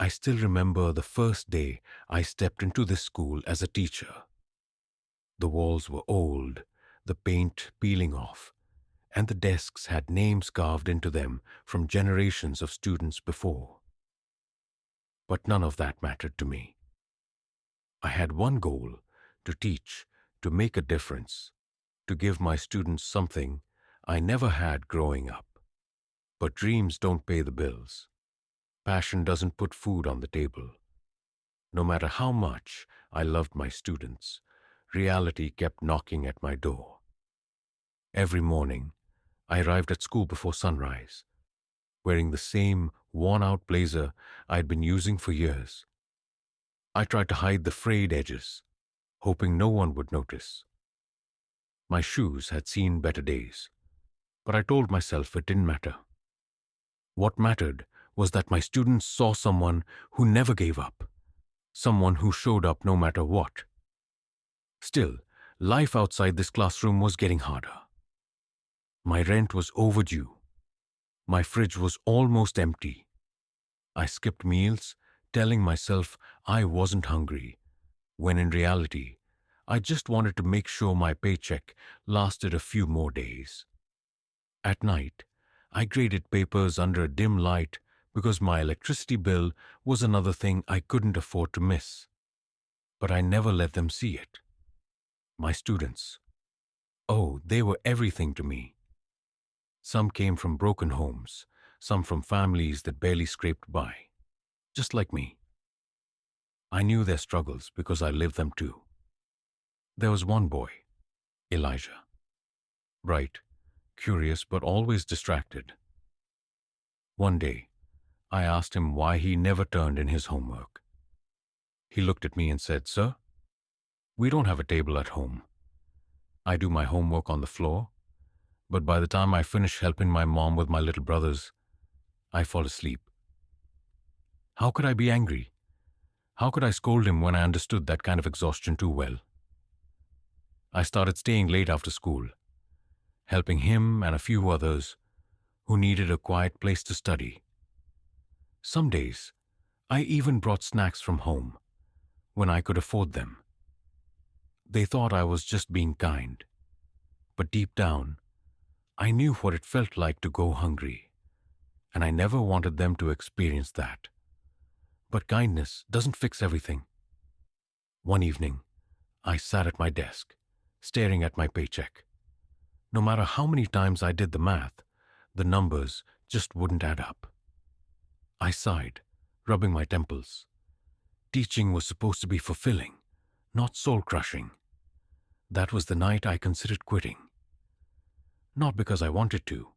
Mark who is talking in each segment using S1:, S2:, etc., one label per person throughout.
S1: I still remember the first day I stepped into this school as a teacher. The walls were old, the paint peeling off, and the desks had names carved into them from generations of students before. But none of that mattered to me. I had one goal: to teach, to make a difference, to give my students something I never had growing up. But dreams don't pay the bills. Passion doesn't put food on the table. No matter how much I loved my students, reality kept knocking at my door. Every morning, I arrived at school before sunrise, wearing the same worn-out blazer I'd been using for years. I tried to hide the frayed edges, hoping no one would notice. My shoes had seen better days, but I told myself it didn't matter. What mattered was that my students saw someone who never gave up, someone who showed up no matter what. Still, life outside this classroom was getting harder. My rent was overdue. My fridge was almost empty. I skipped meals, telling myself I wasn't hungry, when in reality, I just wanted to make sure my paycheck lasted a few more days. At night, I graded papers under a dim light because my electricity bill was another thing I couldn't afford to miss. But I never let them see it. My students. Oh, they were everything to me. Some came from broken homes, some from families that barely scraped by, just like me. I knew their struggles because I lived them too. There was one boy, Elijah. Bright, curious, but always distracted. One day, I asked him why he never turned in his homework. He looked at me and said, "Sir, we don't have a table at home. I do my homework on the floor, but by the time I finish helping my mom with my little brothers, I fall asleep." How could I be angry? How could I scold him when I understood that kind of exhaustion too well? I started staying late after school, helping him and a few others who needed a quiet place to study. Some days, I even brought snacks from home when I could afford them. They thought I was just being kind, but deep down, I knew what it felt like to go hungry, and I never wanted them to experience that. But kindness doesn't fix everything. One evening, I sat at my desk, staring at my paycheck. No matter how many times I did the math, the numbers just wouldn't add up. I sighed, rubbing my temples. Teaching was supposed to be fulfilling, not soul-crushing. That was the night I considered quitting. Not because I wanted to,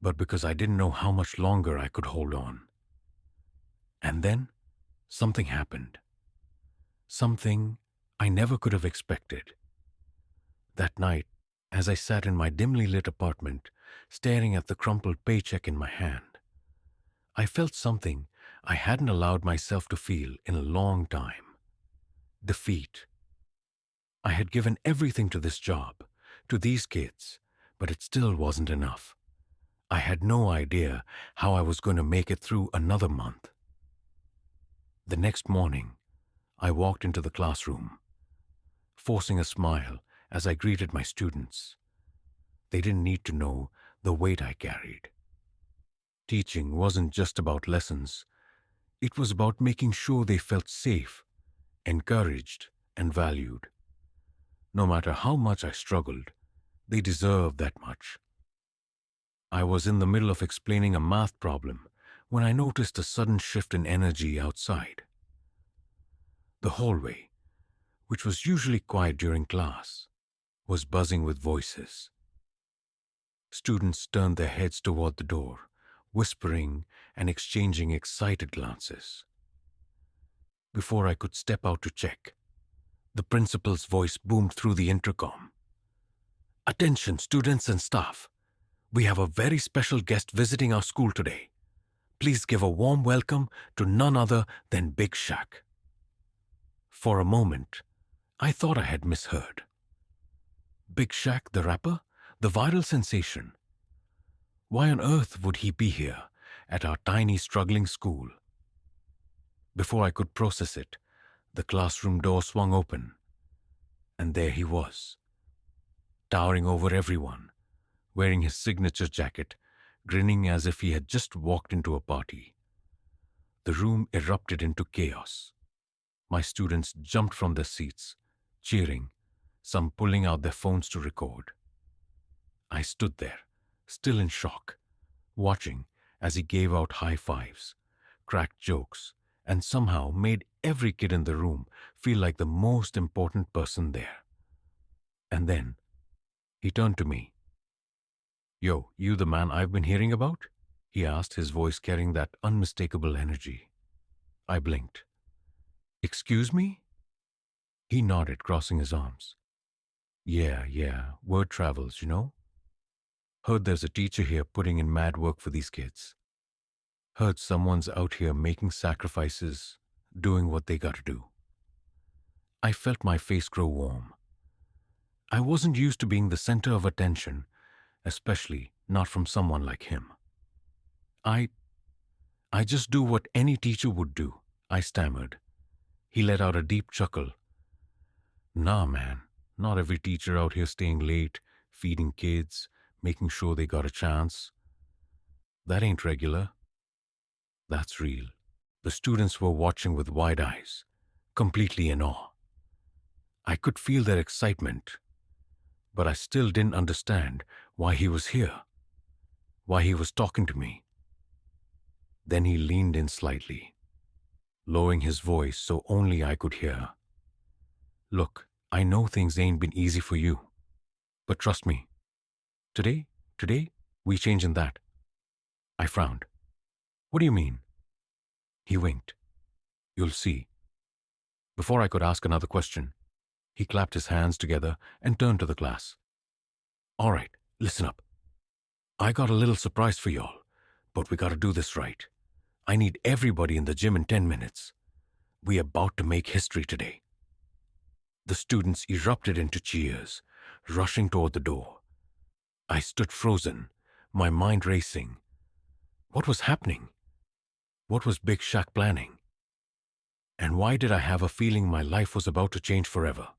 S1: but because I didn't know how much longer I could hold on. And then, something happened. Something I never could have expected. That night, as I sat in my dimly lit apartment, staring at the crumpled paycheck in my hand, I felt something I hadn't allowed myself to feel in a long time. Defeat. I had given everything to this job, to these kids, but it still wasn't enough. I had no idea how I was going to make it through another month. The next morning, I walked into the classroom, forcing a smile as I greeted my students. They didn't need to know the weight I carried. Teaching wasn't just about lessons. It was about making sure they felt safe, encouraged, and valued. No matter how much I struggled, they deserved that much. I was in the middle of explaining a math problem when I noticed a sudden shift in energy outside. The hallway, which was usually quiet during class, was buzzing with voices. Students turned their heads toward the door, whispering and exchanging excited glances. Before I could step out to check, the principal's voice boomed through the intercom. "Attention, students and staff. We have a very special guest visiting our school today. Please give a warm welcome to none other than Big Shaq." For a moment, I thought I had misheard. Big Shaq, the rapper? The viral sensation? Why on earth would he be here at our tiny, struggling school? Before I could process it, the classroom door swung open, and there he was, towering over everyone, wearing his signature jacket, grinning as if he had just walked into a party. The room erupted into chaos. My students jumped from their seats, cheering, some pulling out their phones to record. I stood there, still in shock, watching as he gave out high fives, cracked jokes, and somehow made every kid in the room feel like the most important person there. And then he turned to me. "Yo, you the man I've been hearing about?" he asked, his voice carrying that unmistakable energy. I blinked. "Excuse me?" He nodded, crossing his arms. Yeah, word travels, you know? Heard there's a teacher here putting in mad work for these kids. Heard someone's out here making sacrifices, doing what they gotta do." I felt my face grow warm. I wasn't used to being the center of attention, especially not from someone like him. I just do what any teacher would do," I stammered. He let out a deep chuckle. "Nah, man, not every teacher out here staying late, feeding kids, making sure they got a chance. That ain't regular. That's real." The students were watching with wide eyes, completely in awe. I could feel their excitement, but I still didn't understand why he was here, why he was talking to me. Then he leaned in slightly, lowering his voice so only I could hear. "Look, I know things ain't been easy for you, but trust me, today, we changing that." I frowned. "What do you mean?" He winked. "You'll see." Before I could ask another question, he clapped his hands together and turned to the class. "All right, listen up. I got a little surprise for y'all, but we gotta do this right. I need everybody in the gym in 10 minutes. We about to make history today." The students erupted into cheers, rushing toward the door. I stood frozen, my mind racing. What was happening? What was Big Shaq planning? And why did I have a feeling my life was about to change forever?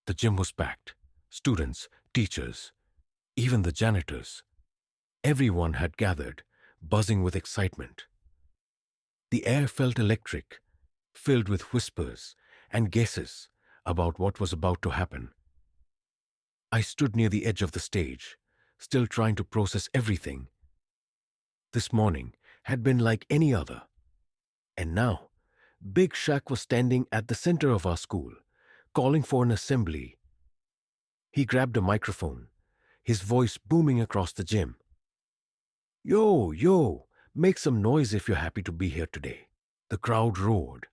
S1: The gym was packed. Students, teachers, even the janitors. Everyone had gathered, buzzing with excitement. The air felt electric, filled with whispers and guesses about what was about to happen. I stood near the edge of the stage, still trying to process everything. This morning had been like any other. And now, Big Shaq was standing at the center of our school, calling for an assembly. He grabbed a microphone, his voice booming across the gym. Yo, make some noise if you're happy to be here today." The crowd roared.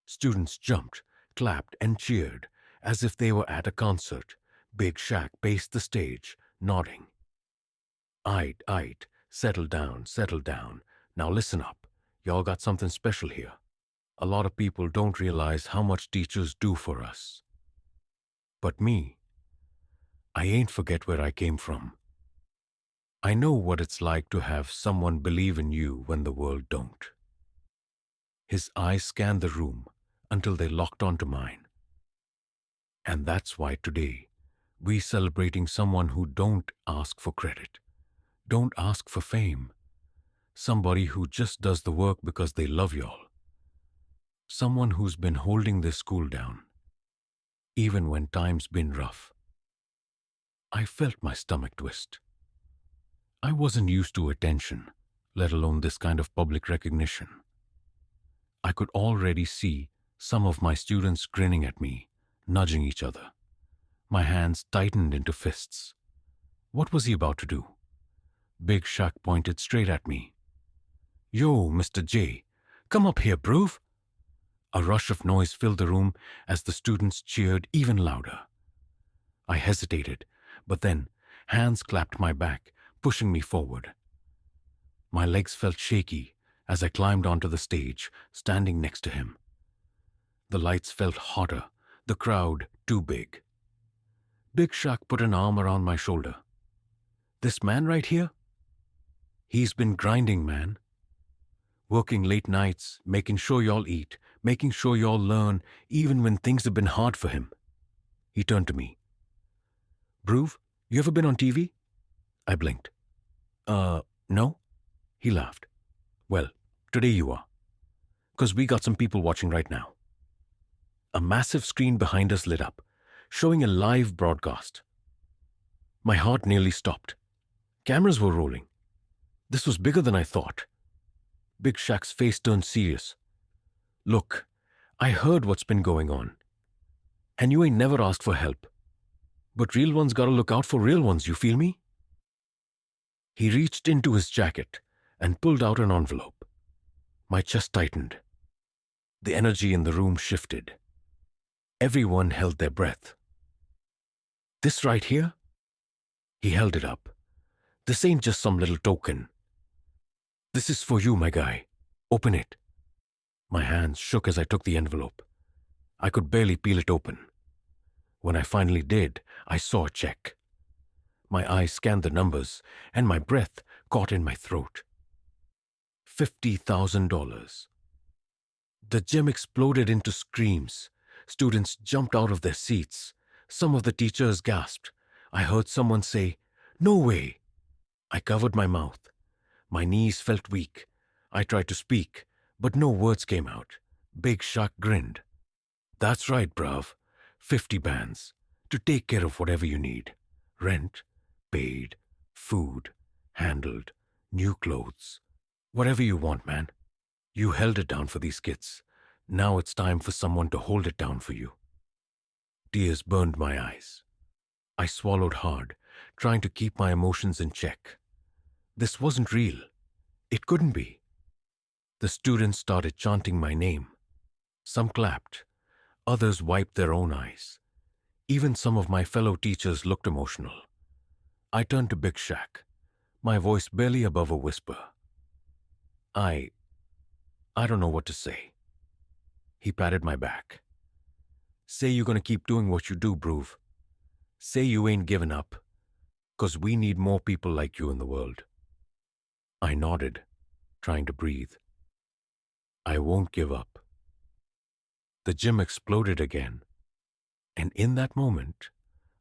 S1: Students jumped, clapped, and cheered as if they were at a concert. Big Shaq paced the stage, nodding. Aight, settle down. Now listen up. Y'all got something special here. A lot of people don't realize how much teachers do for us. But me, I ain't forget where I came from. I know what it's like to have someone believe in you when the world don't. His eyes scanned the room until they locked onto mine. And that's why today, we celebrating someone who don't ask for credit, don't ask for fame. Somebody who just does the work because they love y'all. Someone who's been holding this school down, even when time's been rough. I felt my stomach twist. I wasn't used to attention, let alone this kind of public recognition. I could already see some of my students grinning at me, nudging each other. My hands tightened into fists. What was he about to do? Big Shaq pointed straight at me. "Yo, Mr. J, come up here, bruv." A rush of noise filled the room as the students cheered even louder. I hesitated, but then hands clapped my back, pushing me forward. My legs felt shaky as I climbed onto the stage, standing next to him. The lights felt hotter, the crowd too big. Big Shaq put an arm around my shoulder. "This man right here? He's been grinding, man. working late nights, making sure y'all eat, making sure y'all learn, even when things have been hard for him. He turned to me. Broove, you ever been on TV? I blinked. No? He laughed. Well, today you are. 'Cause we got some people watching right now. A massive screen behind us lit up, showing a live broadcast. My heart nearly stopped. Cameras were rolling. This was bigger than I thought. Big Shaq's face turned serious. Look, I heard what's been going on. And you ain't never asked for help. But real ones gotta look out for real ones, you feel me? He reached into his jacket and pulled out an envelope. My chest tightened. The energy in the room shifted. Everyone held their breath. This right here? He held it up. This ain't just some little token. This is for you, my guy. Open it. My hands shook as I took the envelope. I could barely peel it open. When I finally did, I saw a check. My eyes scanned the numbers, and my breath caught in my throat. $50,000. The gym exploded into screams. Students jumped out of their seats. Some of the teachers gasped. I heard someone say, "No way!" I covered my mouth. My knees felt weak. I tried to speak, but no words came out. Big Shaq grinned. That's right, bruv. 50 bands. To take care of whatever you need. Rent, paid, food, handled, new clothes. Whatever you want, man. You held it down for these kids. Now it's time for someone to hold it down for you. Tears burned my eyes. I swallowed hard, trying to keep my emotions in check. This wasn't real. It couldn't be. The students started chanting my name. Some clapped. Others wiped their own eyes. Even some of my fellow teachers looked emotional. I turned to Big Shaq, my voice barely above a whisper. I don't know what to say. He patted my back. Say you're gonna keep doing what you do, Broove. Say you ain't giving up, 'cause we need more people like you in the world. I nodded, trying to breathe. I won't give up. The gym exploded again, and in that moment,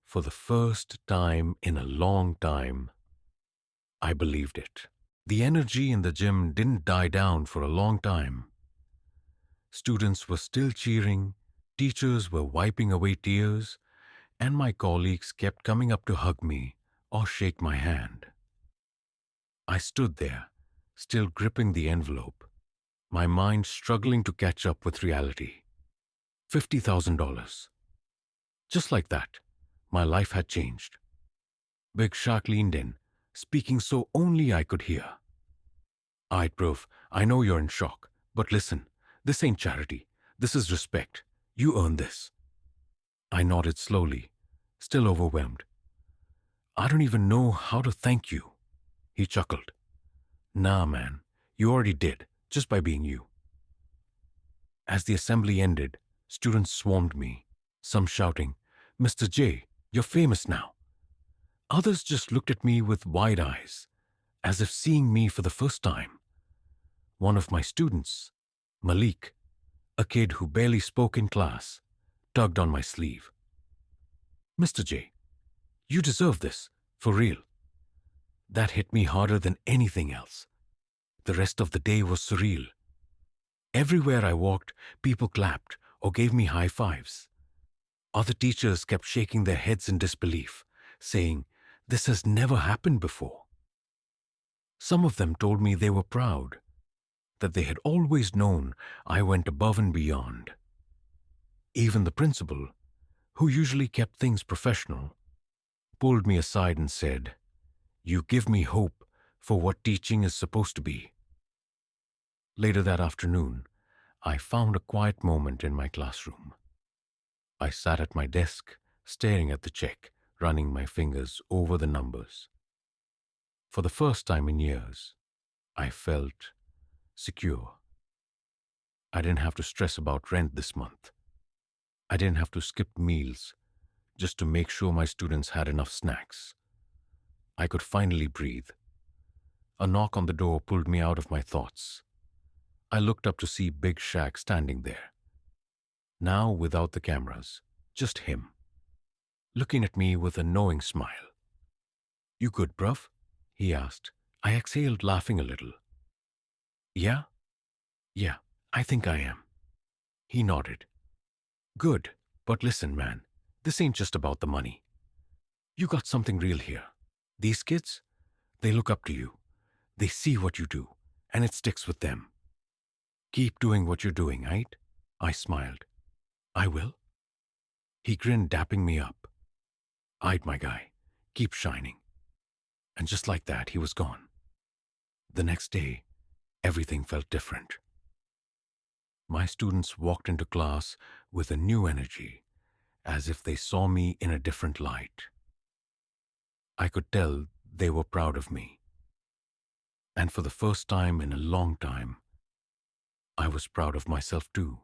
S1: for the first time in a long time, I believed it. The energy in the gym didn't die down for a long time. Students were still cheering, teachers were wiping away tears, and my colleagues kept coming up to hug me or shake my hand. I stood there, still gripping the envelope, my mind struggling to catch up with reality. $50,000. Just like that, my life had changed. Big Shaq leaned in, speaking so only I could hear. Aight, Broove, I know you're in shock, but listen, this ain't charity. This is respect. You earn this. I nodded slowly, still overwhelmed. I don't even know how to thank you. He chuckled. Nah, man, you already did, just by being you. As the assembly ended, students swarmed me, some shouting, Mr. J, you're famous now. Others just looked at me with wide eyes, as if seeing me for the first time. One of my students, Malik, a kid who barely spoke in class, tugged on my sleeve. Mr. J, you deserve this, for real. That hit me harder than anything else. The rest of the day was surreal. Everywhere I walked, people clapped or gave me high fives. Other teachers kept shaking their heads in disbelief, saying, "This has never happened before." Some of them told me they were proud, that they had always known I went above and beyond. Even the principal, who usually kept things professional, pulled me aside and said, "You give me hope for what teaching is supposed to be." Later that afternoon, I found a quiet moment in my classroom. I sat at my desk, staring at the check, running my fingers over the numbers. For the first time in years, I felt secure. I didn't have to stress about rent this month. I didn't have to skip meals just to make sure my students had enough snacks. I could finally breathe. A knock on the door pulled me out of my thoughts. I looked up to see Big Shaq standing there, now without the cameras, just him, looking at me with a knowing smile. You good, bruv? He asked. I exhaled, laughing a little. Yeah? Yeah, I think I am. He nodded. Good, but listen, man, this ain't just about the money. You got something real here. These kids, they look up to you. They see what you do, and it sticks with them. Keep doing what you're doing, right? I smiled. I will. He grinned, dapping me up. Aight, my guy. Keep shining. And just like that, he was gone. The next day, everything felt different. My students walked into class with a new energy, as if they saw me in a different light. I could tell they were proud of me. And for the first time in a long time, I was proud of myself too.